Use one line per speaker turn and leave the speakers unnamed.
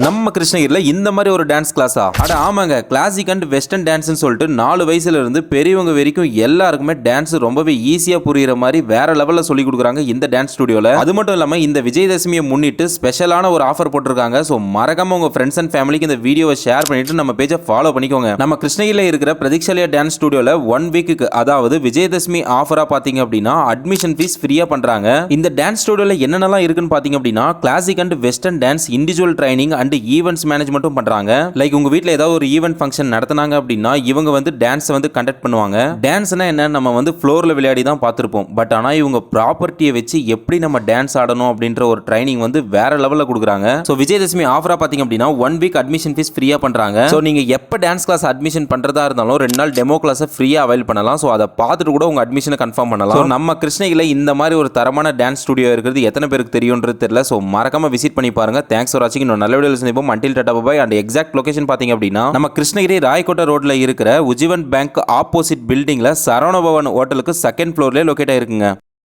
நம்ம கிருஷ்ணகிரியில் இந்த மாதிரி ஒரு டான்ஸ் கிளாஸா? அட ஆமாங்க, கிளாசிக் அண்ட் வெஸ்டர்ன் டான்ஸ்னு சொல்லிட்டு 4 வயசுல இருந்து பெரியவங்க வரைக்கும் எல்லாருக்குமே டான்ஸ் ரொம்பவே ஈஸியா புரியுற மாதிரி வேற லெவல்ல சொல்லி கொடுக்குறாங்க இந்த டான்ஸ் ஸ்டுடியோல. அது மட்டும் இல்லாம இந்த விஜயதசமியை முன்னிட்டு ஸ்பெஷலான ஒரு ஆஃபர் போட்டிருக்காங்க. ஸோ மறக்காம உங்க ஃப்ரெண்ட்ஸ் அண்ட் ஃபேமிலிக்கு இந்த வீடியோவை ஷேர் பண்ணிட்டு நம்ம பேஜை ஃபாலோ பண்ணிக்கோங்க. நம்ம கிருஷ்ணகிரியில் இருக்கிற பிரதீக்ஷாலயா டான்ஸ் ஸ்டுடியோல 1 வீக்குக்கு, அதாவது விஜயதசமி ஆஃபரா பாத்தீங்க அப்படின்னா அட்மிஷன் ஃபீஸ் ஃப்ரீயா பண்றாங்க. இந்த டான்ஸ் ஸ்டுடியோல என்னென்னலாம் இருக்குன்னு பாத்தீங்க அப்படின்னா classic and western dance, individual training and events மேனேஜ்மெண்ட்டும் பண்றாங்க. லைக் உங்க வீட்ல ஏதாவது ஒரு ஈவென்ட் ஃபங்க்ஷன் நடத்துனாங்க அப்படின்னா இவங்க வந்து டான்ஸ் வந்து கண்டக்ட் பண்ணுவாங்க. டான்ஸ்னா என்ன, நம்ம வந்து ஃப்ளோர்ல விளையாடி தான் பார்த்திருப்போம். பட் ஆனா இவங்க ப்ராப்பர்ட்டியை வச்சு எப்படி நம்ம டான்ஸ் ஆடணும் அப்படின்ற ஒரு ட்ரைனிங் வந்து வேற லெவல்ல கொடுக்குறாங்க. ஸோ விஜயதசமி ஆஃபரா பாத்தீங்க அப்படின்னா 1 வீக் அட்மிஷன் ஃபீஸ் ஃப்ரீயா பண்றாங்க. ஸோ நீங்க எப்ப டான்ஸ் கிளாஸ் அட்மிஷன் பண்றதா இருந்தாலும் 2 நாள் டெமோ கிளாஸை ஃப்ரீயா அவைல் பண்ணலாம். ஸோ அதை பார்த்துட்டு கூட உங்க அட்மிஷனை கன்ஃபார்ம் பண்ணலாம். நம்ம கிருஷ்ணகிரியில் இந்த மாதிரி ஒரு தரமான டான்ஸ் ஸ்டுடியோ இருக்கிறது எத்தனை பேருக்கு தெரியும்ன்றது தெரியல. ஸோ மறக்காம விசிட் பண்ணி பாருங்க. தேங்க்ஸ் ஃபார் வாட்சிங். இன்னும் நல்ல வீடியோஸ் சந்திப்போம். until tata bye bye. and exact location பாத்தீங்க அப்படின்னா நம்ம கிருஷ்ணகிரி ராயக்கோட்டை ரோட்ல இருக்கிற உஜ்ஜீவன் பேங்க் ஆப்போசிட் பில்டிங்ல சரவண பவன் ஹோட்டலுக்கு 2nd ஃப்ளோர்ல லொகேட் ஆயிருக்குங்க.